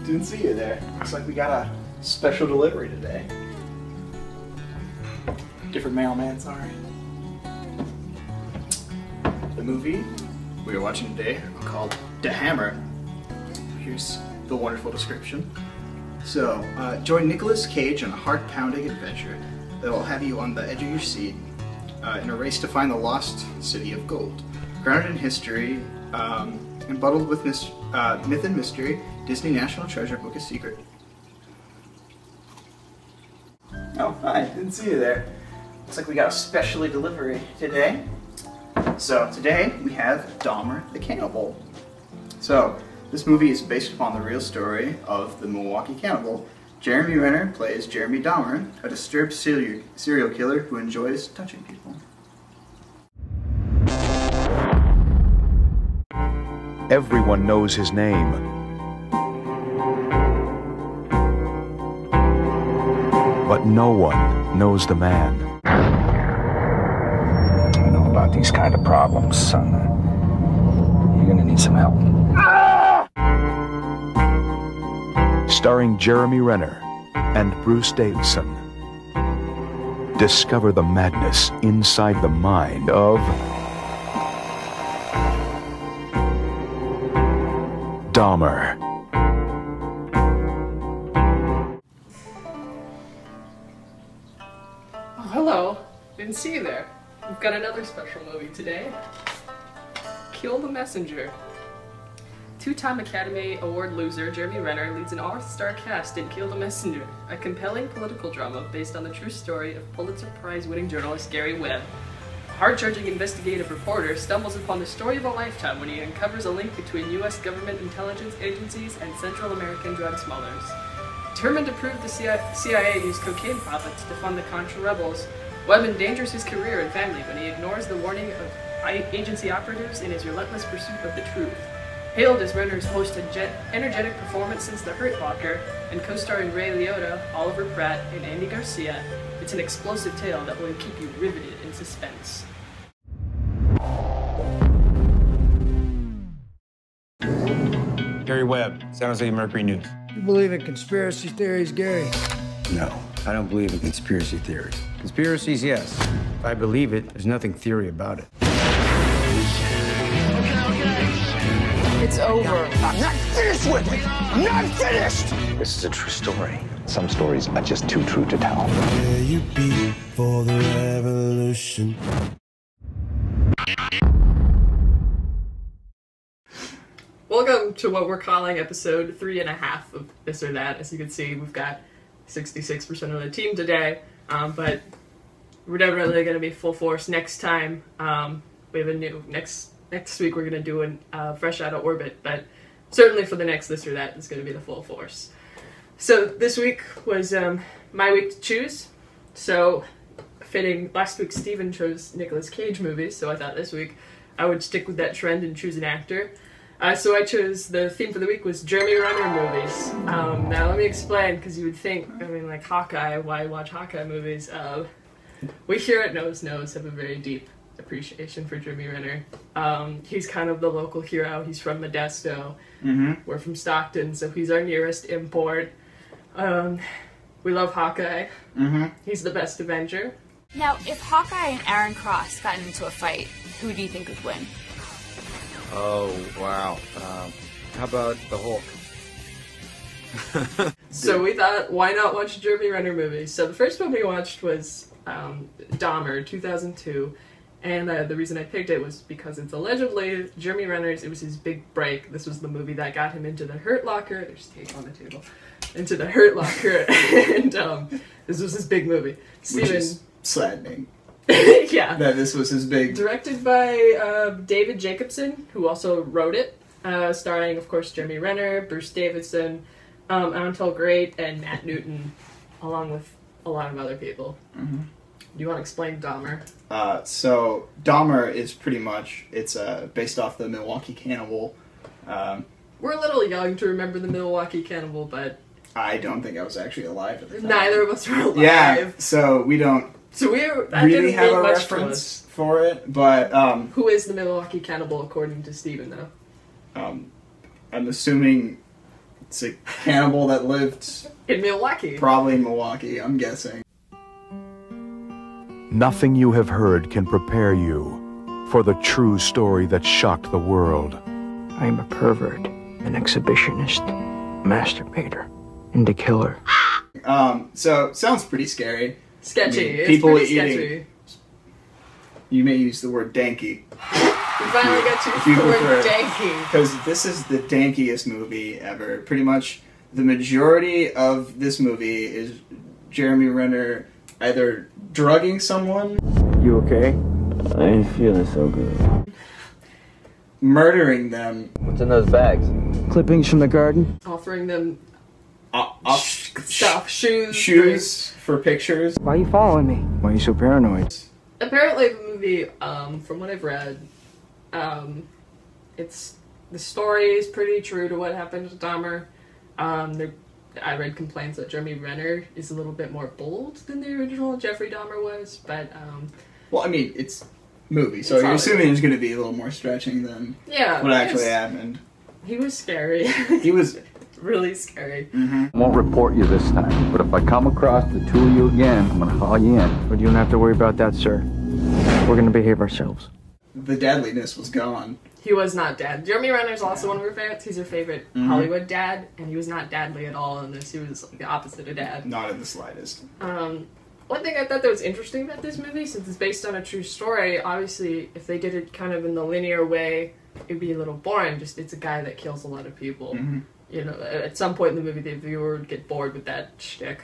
Didn't see you there. Looks like we got a special delivery today. Different mailman, sorry. The movie we are watching today called Dahmer. Here's the wonderful description. So, join Nicolas Cage on a heart-pounding adventure that will have you on the edge of your seat in a race to find the lost city of gold. Grounded in history, and bundled with myth and mystery, Disney National Treasure Book is secret. Oh, hi, didn't see you there. Looks like we got a special delivery today. So today we have Dahmer the Cannibal. So this movie is based upon the real story of the Milwaukee Cannibal. Jeremy Renner plays Jeremy Dahmer, a disturbed serial killer who enjoys touching people. Everyone knows his name. But no one knows the man. I know about these kind of problems, son. You're gonna need some help. Starring Jeremy Renner and Bruce Davison. Discover the madness inside the mind of Dahmer. Oh, hello. Didn't see you there. We've got another special movie today. Kill the Messenger. Two-time Academy Award loser Jeremy Renner leads an all-star cast in Kill the Messenger, a compelling political drama based on the true story of Pulitzer Prize-winning journalist Gary Webb. A hard-charging investigative reporter stumbles upon the story of a lifetime when he uncovers a link between U.S. government intelligence agencies and Central American drug smugglers. Determined to prove the CIA used cocaine profits to fund the Contra rebels, Webb endangers his career and family when he ignores the warning of agency operatives in his relentless pursuit of the truth. Hailed as Renner's most energetic performance since The Hurt Locker, and co-starring Ray Liotta, Oliver Pratt, and Andy Garcia, it's an explosive tale that will keep you riveted in suspense. Gary Webb, San Jose Mercury News. You believe in conspiracy theories, Gary? No, I don't believe in conspiracy theories. Conspiracies, yes. If I believe it, there's nothing theory about it. It's over. I'm not finished with it! I'm not finished! This is a true story. Some stories are just too true to tell. Where you be for the revolution? Welcome to what we're calling episode 3.5 of This or That. As you can see, we've got 66% of the team today, but we're definitely going to be full force next time. We have a new next week we're going to do a fresh out of orbit, but certainly for the next This or That, it's going to be the full force. So this week was my week to choose. So fitting, last week Steven chose Nicolas Cage movies, so I thought this week I would stick with that trend and choose an actor. So I chose, the theme for the week was Jeremy Renner movies. Now let me explain, because you would think, I mean, like Hawkeye, why watch Hawkeye movies? We here at Nose have a very deep appreciation for Jeremy Renner. He's kind of the local hero. He's from Modesto. We're from Stockton, so he's our nearest import. We love Hawkeye. He's the best Avenger. Now, if Hawkeye and Aaron Cross got into a fight, who do you think would win? Oh, wow. How about the Hulk? So we thought, why not watch Jeremy Renner movies? So the first one we watched was Dahmer, 2002. And the reason I picked it was because it's allegedly Jeremy Renner's, it was his big break. This was the movie that got him into The Hurt Locker. There's tape on the table. Into The Hurt Locker. And this was his big movie. Which is saddening. Yeah. That this was his big... Directed by David Jacobson, who also wrote it. Starring, of course, Jeremy Renner, Bruce Davison, Antel Great, and Matt Newton, along with a lot of other people. Do you want to explain Dahmer? So Dahmer is pretty much, it's based off the Milwaukee Cannibal. We're a little young to remember the Milwaukee Cannibal, but... I don't think I was actually alive at the time. Neither of us were alive. Yeah, so we don't really have a reference for it, but... Who is the Milwaukee Cannibal according to Steven, though? I'm assuming It's a cannibal that lived in Milwaukee. Probably in Milwaukee, I'm guessing. Nothing you have heard can prepare you for the true story that shocked the world. I am a pervert, an exhibitionist, masturbator, and a killer. So sounds pretty scary. Sketchy. I mean, people it's pretty eating. Sketchy. You may use the word danky. We finally got to use the word danky. Because this is the dankiest movie ever. Pretty much the majority of this movie is Jeremy Renner either drugging someone. You okay? I ain't feeling so good. Murdering them. What's in those bags? Clippings from the garden. Offering them stuff. Shoes. Shoes for pictures. Why are you following me? Why are you so paranoid? Apparently the movie, from what I've read, it's the story is pretty true to what happened to Dahmer. I read complaints that Jeremy Renner is a little bit more bold than the original Jeffrey Dahmer was, but well, I mean, it's movie, so you're assuming there's going to be a little more stretching than what actually happened. He was scary. He was really scary. I won't report you this time, but if I come across the two of you again, I'm gonna haul you in. But you don't have to worry about that, sir. We're gonna behave ourselves. The deadliness was gone. He was not dad. Jeremy Renner's also one of our favorites. He's our favorite Hollywood dad, and he was not dadly at all in this. He was like the opposite of dad. Not in the slightest. One thing I thought that was interesting about this movie, since it's based on a true story, obviously, if they did it kind of in the linear way, it'd be a little boring. Just it's a guy that kills a lot of people. You know, at some point in the movie, the viewer would get bored with that shtick.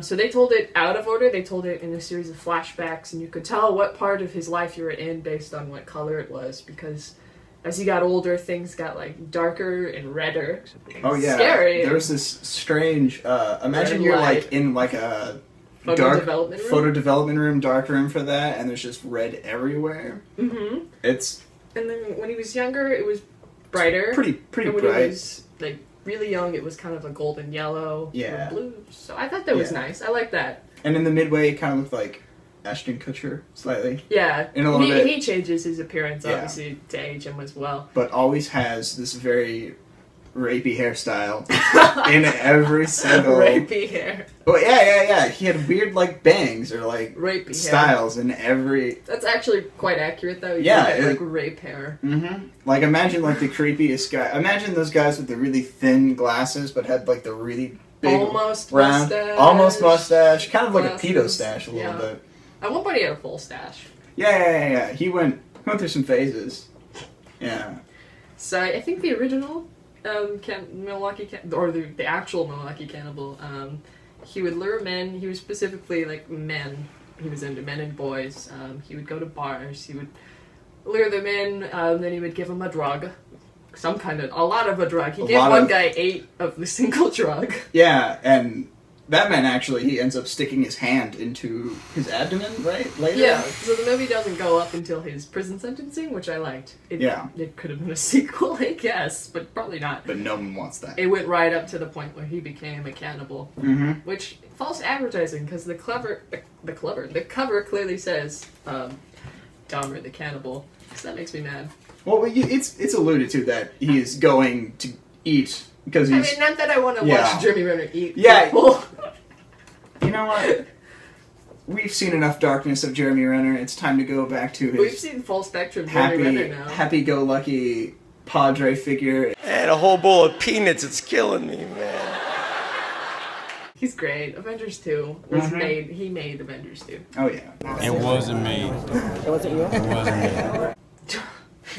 So they told it out of order. They told it in a series of flashbacks, and you could tell what part of his life you were in based on what color it was, because as he got older, things got like darker and redder. Oh yeah, scary. There was this strange. Imagine you're like in like a photo development room, dark room for that, and there's just red everywhere. It's. And then when he was younger, it was brighter. Pretty and when bright. He was like really young, it was kind of a golden yellow or blue. So I thought that was nice. I like that. And in the midway, it kind of looked like Ashton Kutcher slightly. Yeah, in a little bit. He changes his appearance obviously to age him as well. But always has this very rapey hairstyle in every single rapey hair. Oh yeah. He had weird like bangs or like rapey styles hair. in every. That's actually quite accurate though. Like rape hair. Like imagine like the creepiest guy. Imagine those guys with the really thin glasses, but had like the really big almost mustache, kind of like a pedo stash a little bit. At one point he had a full stash. Yeah. He went through some phases. Yeah. So I think the original Milwaukee or the actual Milwaukee cannibal, he would lure men. He was specifically like men. He was into men and boys. He would go to bars. He would lure them in. Then he would give them a drug, a lot of a drug. He gave one guy 8 of the single drug. Yeah, and that man actually, he ends up sticking his hand into his abdomen, right? Later? Yeah, so the movie doesn't go up until his prison sentencing, which I liked. It could have been a sequel, I guess, but probably not. But no one wants that. It went right up to the point where he became a cannibal. Which, false advertising, because the cover clearly says, Dahmer the cannibal. So that makes me mad. Well, it's alluded to that he is going to eat... Because he's... I mean, not that I want to watch Jeremy Renner eat people. You know what? We've seen enough darkness of Jeremy Renner. It's time to go back to his... We've seen full spectrum Jeremy Renner now. Happy-go-lucky padre figure. And a whole bowl of peanuts. It's killing me, man. He's great. Avengers 2 was made... He made Avengers 2. Oh, yeah. It wasn't me. It wasn't you? It wasn't me.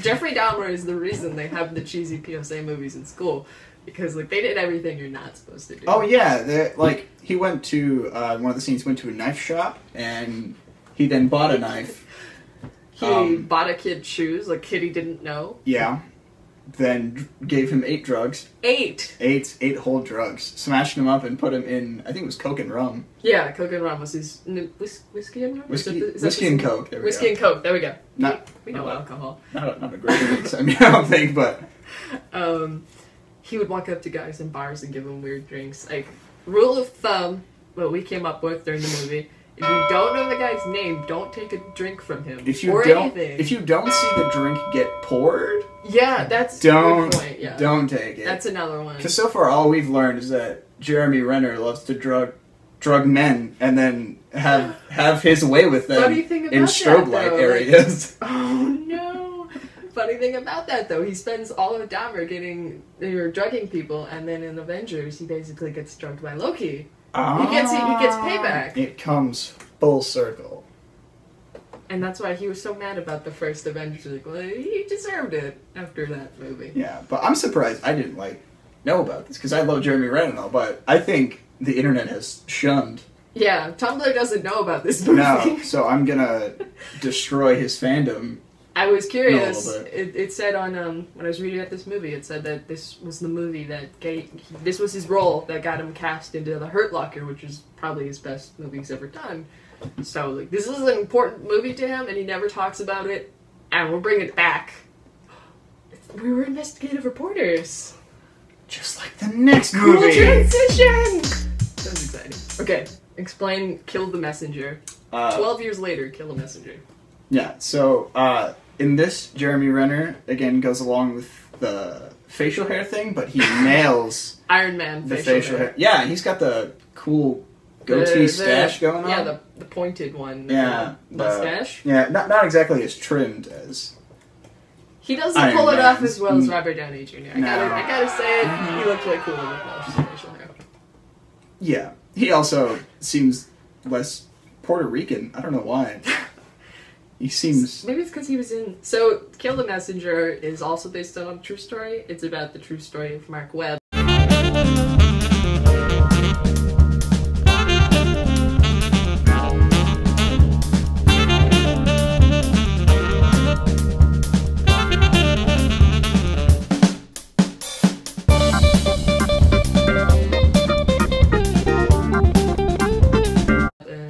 Jeffrey Dahmer is the reason they have the cheesy PSA movies in school. Because, like, they did everything you're not supposed to do. Oh, yeah. Like, he went to, one of the scenes went to a knife shop, and he then bought a knife. He bought a kid shoes, like, kid he didn't know. Yeah. Then gave him 8 drugs. 8? 8 whole drugs. Smashed him up and put him in, I think it was Coke and rum. Yeah, Coke and rum was his... Whiskey and rum? Whiskey and Coke. There we whiskey go. and Coke, there we go. We know not, alcohol. Not a great mix, I mean, I don't think, but... He would walk up to guys in bars and give them weird drinks. Like, rule of thumb, what we came up with during the movie, if you don't know the guy's name, don't take a drink from him. If you don't see the drink get poured, Yeah, that's a Don't good point. Yeah. don't take it. That's another one. Because so far all we've learned is that Jeremy Renner loves to drug men and then have his way with them Funny thing in about strobe that, light though, areas. Oh no! Funny thing about that though, he spends all of Dahmer drugging people, and then in Avengers he basically gets drugged by Loki. He gets payback. It comes full circle. And that's why he was so mad about the first Avengers. Like, well, he deserved it after that movie. Yeah, but I'm surprised I didn't know about this because I love Jeremy Renner and all, but I think the internet has shunned. Yeah, Tumblr doesn't know about this movie. No, so I'm gonna destroy his fandom. I was curious. It said on when I was reading about this movie, it said that this was the movie that this was his role that got him cast into The Hurt Locker, which is probably his best movie he's ever done. So like, this is an important movie to him, and he never talks about it. And we'll bring it back. We were investigative reporters. Just like the next Cool movie. transition! That was exciting. Okay, explain Kill the Messenger. 12 years later, Kill the Messenger. Yeah, so in this, Jeremy Renner, again, goes along with the facial hair thing, but he nails Iron Man the facial hair. Yeah, he's got the cool goatee stash going on. Yeah, the pointed one. Yeah. Mustache. Yeah, not exactly as trimmed as... He doesn't Iron pull it off Man's. as well as Robert Downey Jr. I gotta say it, he looks way cooler with no facial hair. Yeah. He also seems less Puerto Rican. I don't know why. He seems... Maybe it's because he was in... So, Kill the Messenger is also based on a true story. It's about the true story of Mark Webb.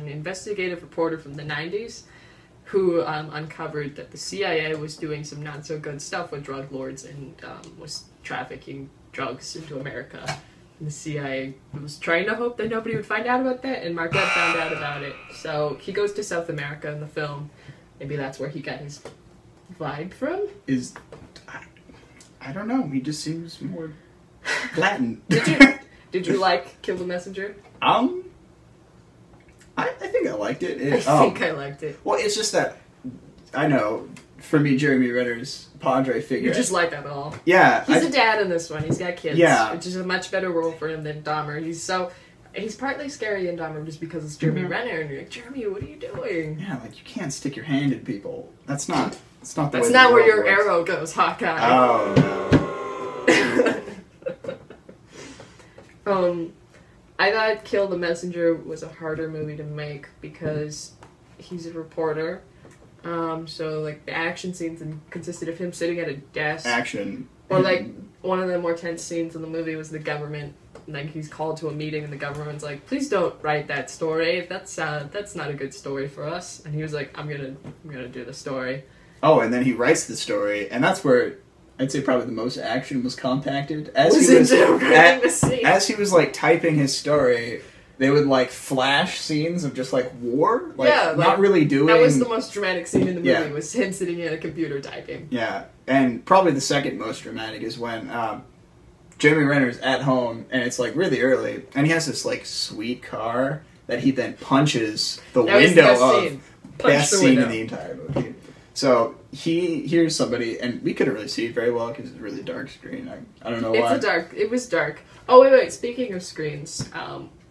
Investigative reporter from the 90s who uncovered that the CIA was doing some not so good stuff with drug lords and was trafficking drugs into America. And the CIA was trying to hope that nobody would find out about that, and Mark Webb found out about it. So he goes to South America in the film. Maybe that's where he got his vibe from? I don't know. He just seems more Latin. Did you like Kill the Messenger? I think I liked it. I think I liked it. Well, it's just that, I know, for me, Jeremy Renner's Padre figure. You just like that all. Yeah. He's a dad in this one. He's got kids. Yeah. Which is a much better role for him than Dahmer. He's partly scary in Dahmer just because it's Jeremy Renner, and you're like, Jeremy, what are you doing? Yeah, like, you can't stick your hand in people. That's not the way That's not where your works. arrow goes, Hawkeye. Oh, no. I thought Kill the Messenger was a harder movie to make because he's a reporter. So, like, the action scenes consisted of him sitting at a desk. Action. Or, like, one of the more tense scenes in the movie was the government. Like, he's called to a meeting and the government's like, please don't write that story. That's not a good story for us. And he was like, I'm gonna do the story. Oh, and then he writes the story, and that's where I'd say probably the most action was compacted. As he was like typing his story, they would like flash scenes of just like war, like, yeah, like, not really doing. That was the most dramatic scene in the movie. Yeah. Was him sitting at a computer typing. Yeah, and probably the second most dramatic is when Jeremy Renner's at home, and it's like really early, and he has this like sweet car that he then punches the window of. Best scene in the entire movie. So he hears somebody, and we couldn't really see it very well because it's a really dark screen. I don't know why. It was dark. Oh, wait. Speaking of screens,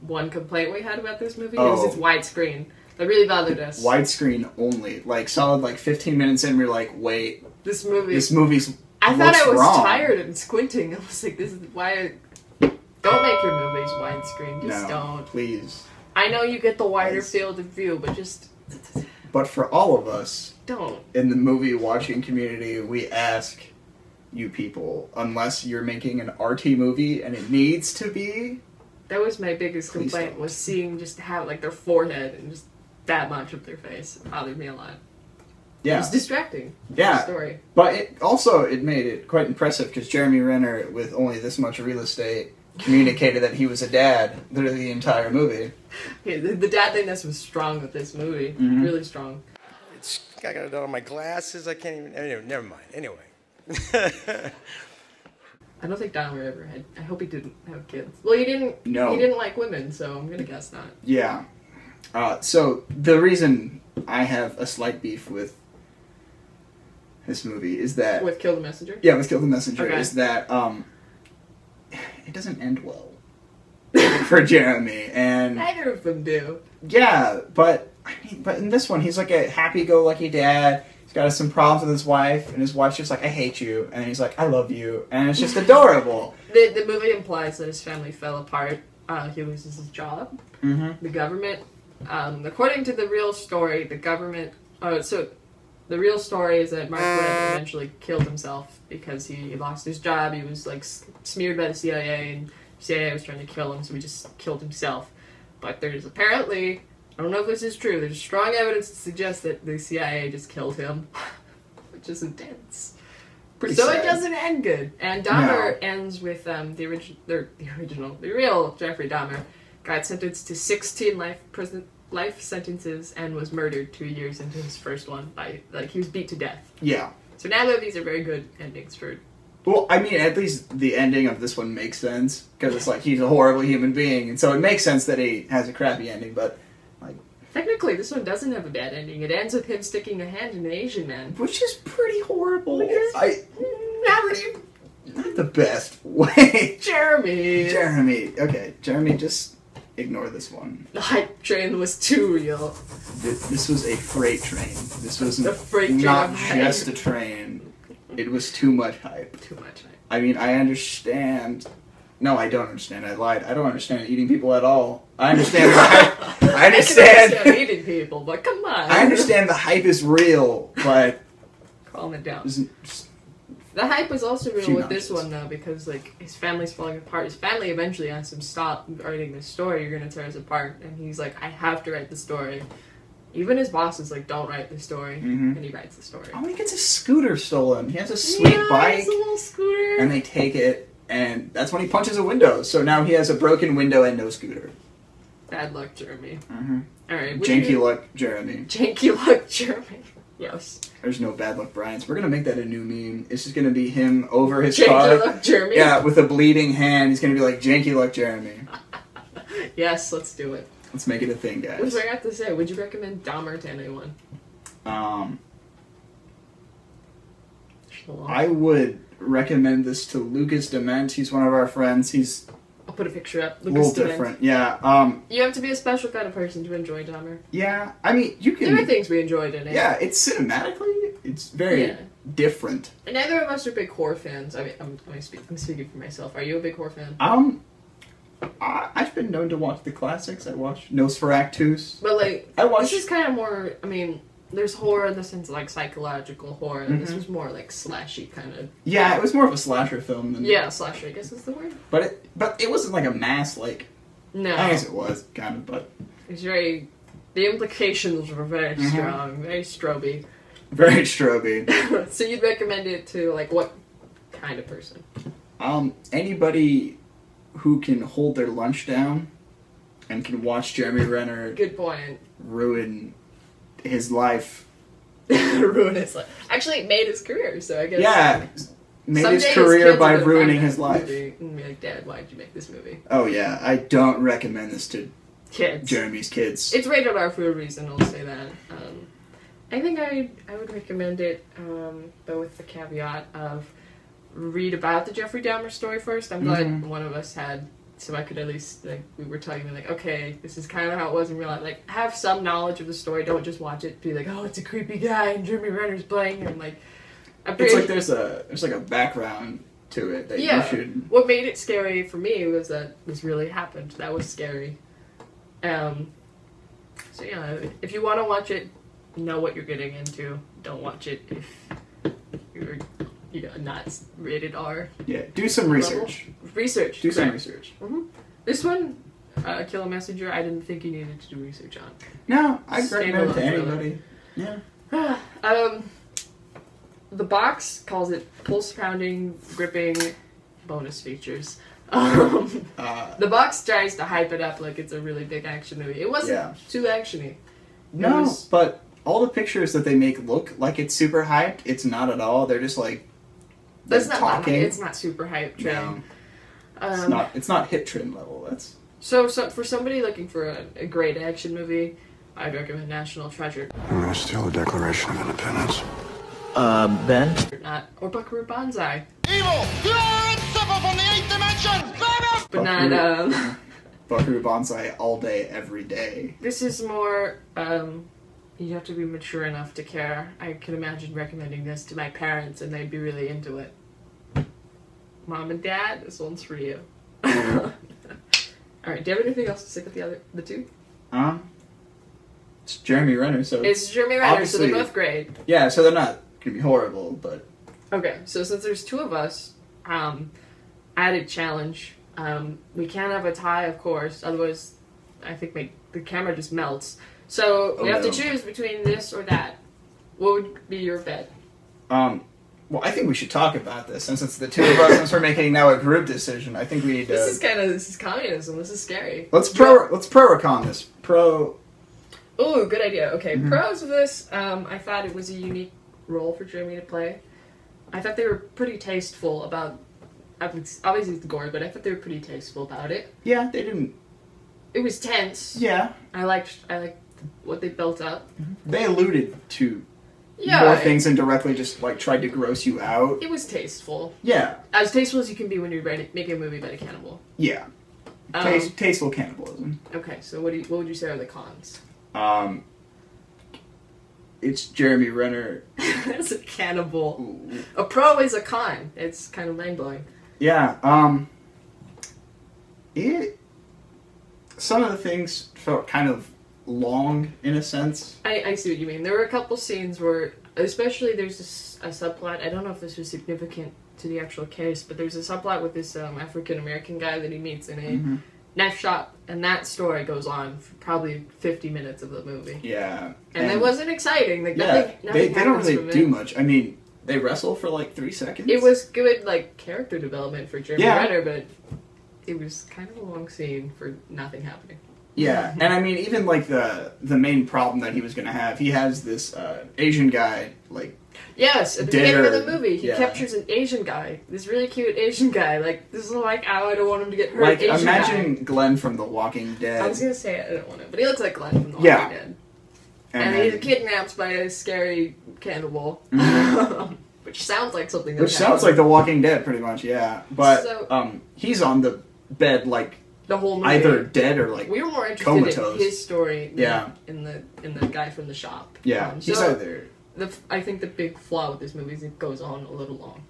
one complaint we had about this movie is it's widescreen. That really bothered us. Widescreen only. Like, solid, like, 15 minutes in, we were like, wait. This movie's... I thought I was wrong. tired and squinting. I was like, this is why... Don't make your movies widescreen. Just don't. Please. I know you get the wider field of view, but just... But for all of us, don't. In the movie watching community, we ask you people, unless you're making an RT movie and it needs to be... That was my biggest complaint, was seeing just how, like, their forehead and just that much of their face. It bothered me a lot. Yeah. It was distracting. Yeah. The story. But it made it quite impressive because Jeremy Renner, with only this much real estate, communicated that he was a dad literally the entire movie. Yeah, the dadliness was strong with this movie. Mm-hmm. Really strong. I got it on my glasses. I can't even... Anyway, never mind. Anyway. I don't think Dahmer ever had. I hope he didn't have kids. Well, he didn't. No. He didn't like women, so I'm gonna guess not. Yeah. So the reason I have a slight beef with this movie is that With Kill the Messenger. Yeah, with Kill the Messenger Okay. is that it doesn't end well for Jeremy, and Neither of them do. yeah, but in this one he's like a happy-go-lucky dad. He's got some problems with his wife, and his wife's just like, I hate you, and he's like, I love you, and it's just adorable. The movie implies that his family fell apart. He loses his job. Mm-hmm. The government, according to the real story, the government. The real story is that Mark Webb eventually killed himself because he lost his job. He was like smeared by the CIA, and the CIA was trying to kill him, so he just killed himself. But there's apparently, I don't know if this is true, there's strong evidence to suggest that the CIA just killed him, which is intense. Pretty So sad. it doesn't end good. And Dahmer ends with the real Jeffrey Dahmer got sentenced to 16 life sentences and was murdered 2 years into his first one by, like, he was beat to death. Yeah. So now these are very good endings for... Well, I mean, at least the ending of this one makes sense, because it's like, he's a horrible human being, and so it makes sense that he has a crappy ending, but, like... Technically, this one doesn't have a bad ending. It ends with him sticking a hand in an Asian man. Which is pretty horrible. Not the best way. Jeremy! Okay, Jeremy, just ignore this one. The hype train was too real. This was a freight train. This was freight not train. just a train. It was too much hype. Too much hype. I mean, I understand. No, I don't understand. I lied. I don't understand eating people at all. I understand the hype. I understand. I can understand eating people, but come on. I understand the hype is real, but calm it down. just The hype was also real few with this notches. one, though, because, like, his family's falling apart. His family eventually asks him, stop writing this story, you're gonna tear us apart. And he's like, I have to write the story. Even his boss is like, don't write the story. Mhm. And he writes the story. Oh, he gets his scooter stolen. He has a sweet bike. It's a little scooter. And they take it, and that's when he punches a window. So now he has a broken window and no scooter. Bad luck, Jeremy. Mm-hmm. Alright. Janky luck, Jeremy. Janky luck, Jeremy. Yes. There's no bad luck, Bryant's. We're gonna make that a new meme. It's just gonna be him over his Janky car. luck, Jeremy. Yeah, with a bleeding hand. He's gonna be like, Janky luck, Jeremy. Yes, let's do it. Let's make it a thing, What was guys. I got to say? Would you recommend Dahmer to anyone? I would recommend this to Lucas Dement. He's one of our friends. He's I'll put a picture up. a little Dement. different. Yeah. You have to be a special kind of person to enjoy Dahmer. Yeah. I mean, you can. There are things we enjoyed in it. Yeah, it's cinematically, it's very Yeah. different. And neither of us are big horror fans. I mean, I'm speaking for myself. Are you a big horror fan? I've been known to watch the classics. I watched Nosferatu. But like, I watched. this is kind of more. I mean, there's horror in the sense of like psychological horror. And this was more like slashy kind of. Yeah, it was more of a slasher film than. Yeah, slasher. I guess is the word. But it wasn't like a mass like. No. I guess it was kind of, but It's very. The implications were very strong, very stroby. very stroby. So you'd recommend it to like what kind of person? Anybody who can hold their lunch down and can watch Jeremy Renner Good point. ruin his life. Ruin his life. Actually, it made his career. So I guess. Yeah, made someday his career kids by are gonna ruining find his that life. movie And be like, Dad, why did you make this movie? Oh yeah, I don't recommend this to Kids. Jeremy's kids. It's rated R for a reason, I'll say that. I think I would recommend it, but with the caveat of read about the Jeffrey Dahmer story first. I'm glad one of us had, so I could at least, like, we were talking like, okay, this is kind of how it was in real life. Like, have some knowledge of the story. Don't just watch it, be like, oh, it's a creepy guy and Jeremy Renner's playing him. Like, It's like there's like a background to it that you should. What made it scary for me was that this really happened. That was scary. So yeah, if you want to watch it, know what you're getting into. Don't watch it if you're not rated R. Yeah, do some research. Research. Do some correct. research. This one, Kill a Messenger, I didn't think you needed to do research on. No, I'd recommend it to Standalone anybody. Yeah. The box calls it pulse pounding, gripping, bonus features. The box tries to hype it up like it's a really big action movie. It wasn't too actiony. No, but all the pictures that they make look like it's super hyped, it's not at all. They're just like That's not talking. It's not super hype trim. No. It's not hit trim level. That's so for somebody looking for a great action movie, I'd recommend National Treasure. I'm gonna steal the Declaration of Independence. Ben? Or Buckaroo Banzai. Evil! You're insufferable from the 8th dimension! But not, Buckaroo Banzai all day, every day. This is more, you have to be mature enough to care. I can imagine recommending this to my parents and they'd be really into it. Mom and Dad, this one's for you. Alright, do you have anything else to say about the two? It's Jeremy Renner, so it's Jeremy Renner, so they're both great. Yeah, so they're not gonna be horrible, but okay. So since there's two of us, added challenge. We can't have a tie, of course. Otherwise, I think the camera just melts. So we have to choose between this or that. What would be your bet? Well, I think we should talk about this since it's the two of us. Since we're making now a group decision, I think we need to. This is communism. This is scary. Let's pro or con this. Pro. Ooh, good idea. Okay, pros of this. I thought it was a unique role for Jeremy to play. I thought they were pretty tasteful about. Obviously it's gore, but I thought they were pretty tasteful about it. Yeah, they didn't. It was tense. Yeah. I liked what they built up. They alluded to more things and directly just like tried to gross you out. It was tasteful. Yeah. As tasteful as you can be when you're making a movie about a cannibal. Yeah. Tasteful cannibalism. Okay, so what would you say are the cons? It's Jeremy Renner. As a cannibal. Ooh. A pro is a con. It's kind of mind-blowing. Yeah, some of the things felt kind of long, in a sense. I see what you mean. There were a couple scenes where, especially there's a subplot, I don't know if this was significant to the actual case, but there's a subplot with this African-American guy that he meets in a knife shop, and that story goes on for probably 50 minutes of the movie. Yeah. And it wasn't exciting. Like, nothing they don't really do it. much. I mean, they wrestle for like 3 seconds. It was good, like, character development for Jeremy Renner, but it was kind of a long scene for nothing happening. Yeah, and I mean, even like the main problem that he was going to have, he has this Asian guy, like... Yes, at the beginning of the movie, he captures an Asian guy. This really cute Asian guy. Like, this is like, ow, I don't want him to get hurt. Like, Asian imagine guy. Glenn from The Walking Dead. I was going to say I don't want him, but he looks like Glenn from The Walking Dead. And he's kidnapped by a scary cannibal. Which sounds like something that Which sounds like The Walking Dead, pretty much, yeah. But so, he's on the bed, like, the whole movie. Either dead or, like, we were more interested comatose. in his story in the guy from the shop. Yeah, he's either... I think the big flaw with this movie is it goes on a little long.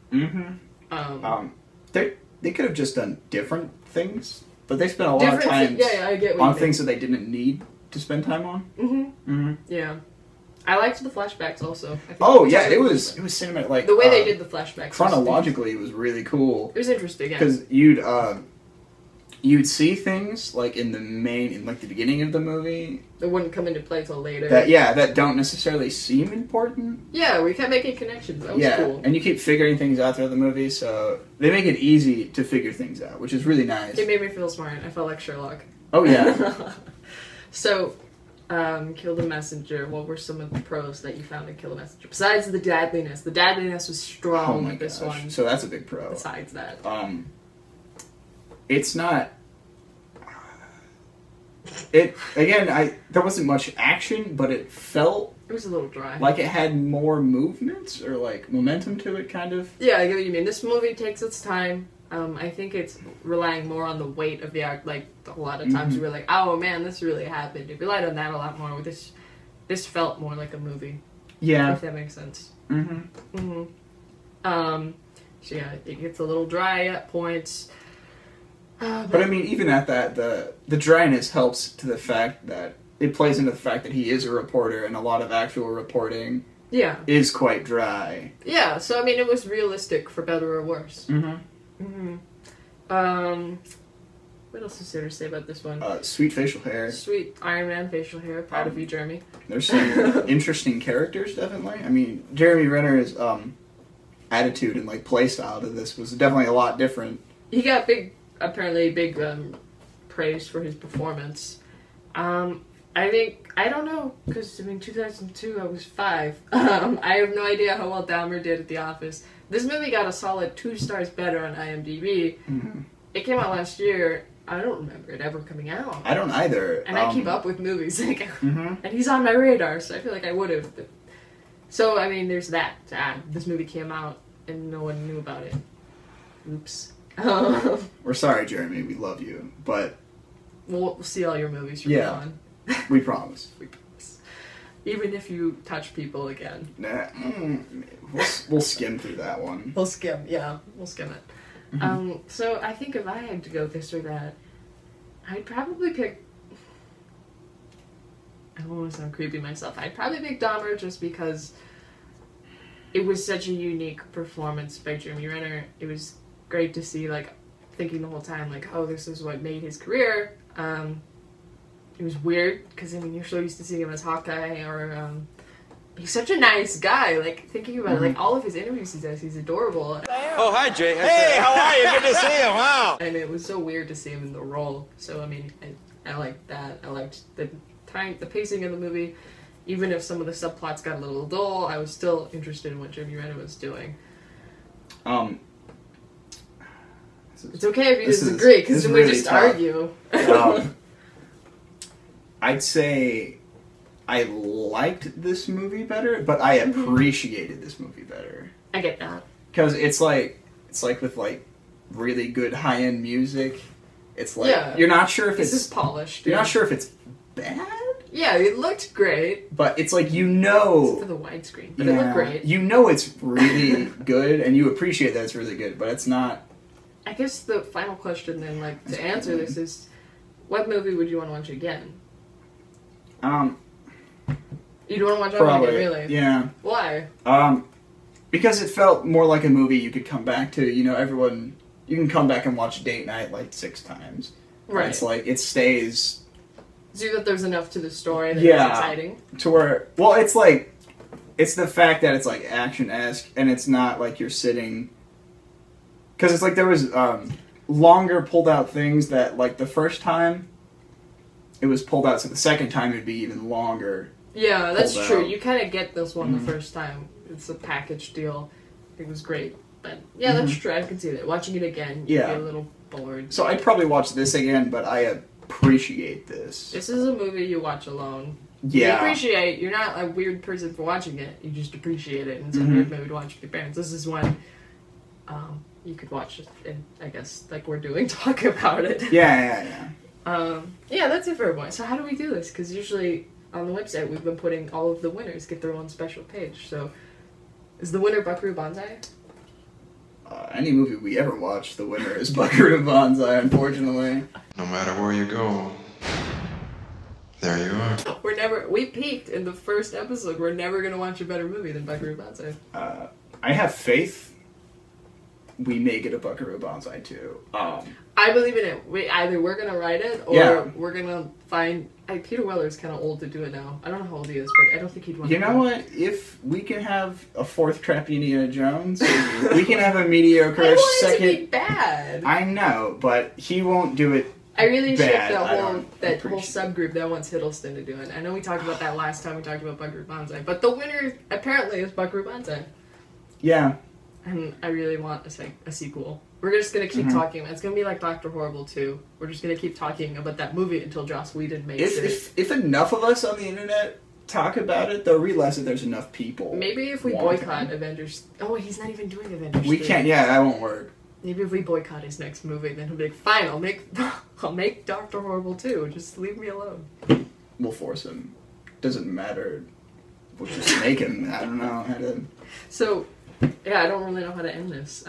They could have just done different things, but they spent a lot of time I get what on things that they didn't need to spend time on. Yeah. I liked the flashbacks also. It was cinematic. Like the way they did the flashbacks. Chronologically, it was really cool. It was interesting, yeah. Because you'd see things like in the beginning of the movie that wouldn't come into play till later. That don't necessarily seem important. Yeah, we kept making connections. That was cool. And you keep figuring things out throughout the movie, so they make it easy to figure things out, which is really nice. It made me feel smart. I felt like Sherlock. Oh yeah. So, Kill the Messenger. What were some of the pros that you found in Kill the Messenger? Besides the deadliness. The deadliness was strong with this one. So that's a big pro. Besides that. It's not... there wasn't much action, but it felt... It was a little dry. Like it had more movements, or like momentum to it, kind of. Yeah, I get what you mean. This movie takes its time. I think it's relying more on the weight of the act. Like, a lot of times we were like, oh man, this really happened. It relied on that a lot more. This felt more like a movie. Yeah. If that makes sense. So yeah, it gets a little dry at points. But I mean, even at that, the dryness helps to the fact that it plays into the fact that he is a reporter, and a lot of actual reporting is quite dry. Yeah, so I mean, it was realistic for better or worse. What else is there to say about this one? Sweet facial hair. Sweet Iron Man facial hair. Proud of you, Jeremy. There's some interesting characters, definitely. I mean, Jeremy Renner's attitude and like play style to this was definitely a lot different. He got apparently big praise for his performance. I don't know, because, I mean, 2002, I was 5. I have no idea how well Dahmer did at The Office. This movie got a solid 2 stars better on IMDb. Mm-hmm. It came out last year. I don't remember it ever coming out. I don't either. And I keep up with movies, like, mm-hmm. and he's on my radar, so I feel like I would have. So, I mean, there's that to add. This movie came out, and no one knew about it. Oops. We're sorry, Jeremy. We love you, but we'll see all your movies from now on. We promise. We promise. Even if you touch people again. Nah, we'll skim through that one. We'll skim it. Mm-hmm. So I think if I had to go this or that, I'd probably pick... I don't want to sound creepy myself. I'd probably pick Dahmer just because it was such a unique performance by Jeremy Renner. It was great to see, like, thinking the whole time, like, oh, this is what made his career. It was weird, because, I mean, you're so used to seeing him as Hawkeye, or, he's such a nice guy, like, thinking about it, like, all of his interviews he does, he's adorable. Oh, hi, Jay. Hey, how are you? Good to see you. Wow. And it was so weird to see him in the role, so, I mean, I liked that. I liked the pacing of the movie. Even if some of the subplots got a little dull, I was still interested in what Jeremy Renner was doing. It's okay if you disagree, because then we really just tough. argue. I'd say I liked this movie better, but I appreciated this movie better. I get that. Because it's like with like really good high-end music. It's like you're not sure if this is polished. You're not sure if it's bad. Yeah, it looked great. But it's like, you know... Except for the widescreen. But it looked great. You know it's really good, and you appreciate that it's really good, but it's not... I guess the final question then, like, to answer this is, what movie would you want to watch again? You don't want to watch it again, really? Yeah. Why? Because it felt more like a movie you could come back to. You know, everyone... You can come back and watch Date Night, like, 6 times. Right. And it's like, it stays... So that there's enough to the story that it's exciting? To where... Well, it's like... It's the fact that it's, like, action-esque, and it's not like you're sitting... Because it's like there was longer pulled-out things that, like, the first time, it was pulled out, so the second time it would be even longer. Yeah, that's true. You kind of get this one the first time. It's a package deal. It was great. But, yeah, that's true. I can see that. Watching it again, you get a little bored. So I'd probably watch this again, but I appreciate this. This is a movie you watch alone. Yeah. You appreciate. You're not a weird person for watching it. You just appreciate it. And it's a weird movie to watch with your parents. This is one you could watch it, and I guess, like we're doing, talk about it. Yeah. Yeah, that's it for everyone. So how do we do this? Because usually on the website we've been putting all of the winners get their own special page. So is the winner Buckaroo Banzai? Any movie we ever watch, the winner is Buckaroo Banzai, unfortunately. No matter where you go, there you are. We peaked in the first episode. We're never going to watch a better movie than Buckaroo Banzai. I have faith we may get a Buckaroo Banzai too. I believe in it. Either we're going to write it, or we're going to find... Peter Weller's kind of old to do it now. I don't know how old he is, but I don't think he'd want to. You know what? If we can have a 4th crappy Indiana Jones, we can have a mediocre second... I want it to be bad. I know, but he won't do it. I really shake bad. that whole subgroup that wants Hiddleston to do it. I know we talked about that last time we talked about Buckaroo Banzai, but the winner apparently is Buckaroo Banzai. Yeah. And I really want a sequel. We're just going to keep talking. It's going to be like Dr. Horrible 2. We're just going to keep talking about that movie until Joss Whedon makes it. If enough of us on the internet talk about it, they'll realize that there's enough people. Maybe if we boycott Avengers... Oh, he's not even doing Avengers 3. We can't, that won't work. Maybe if we boycott his next movie, then he'll be like, fine, I'll make Dr. Horrible 2. Just leave me alone. We'll force him. Doesn't matter. We'll just make him. I don't know how to... So, yeah, I don't really know how to end this.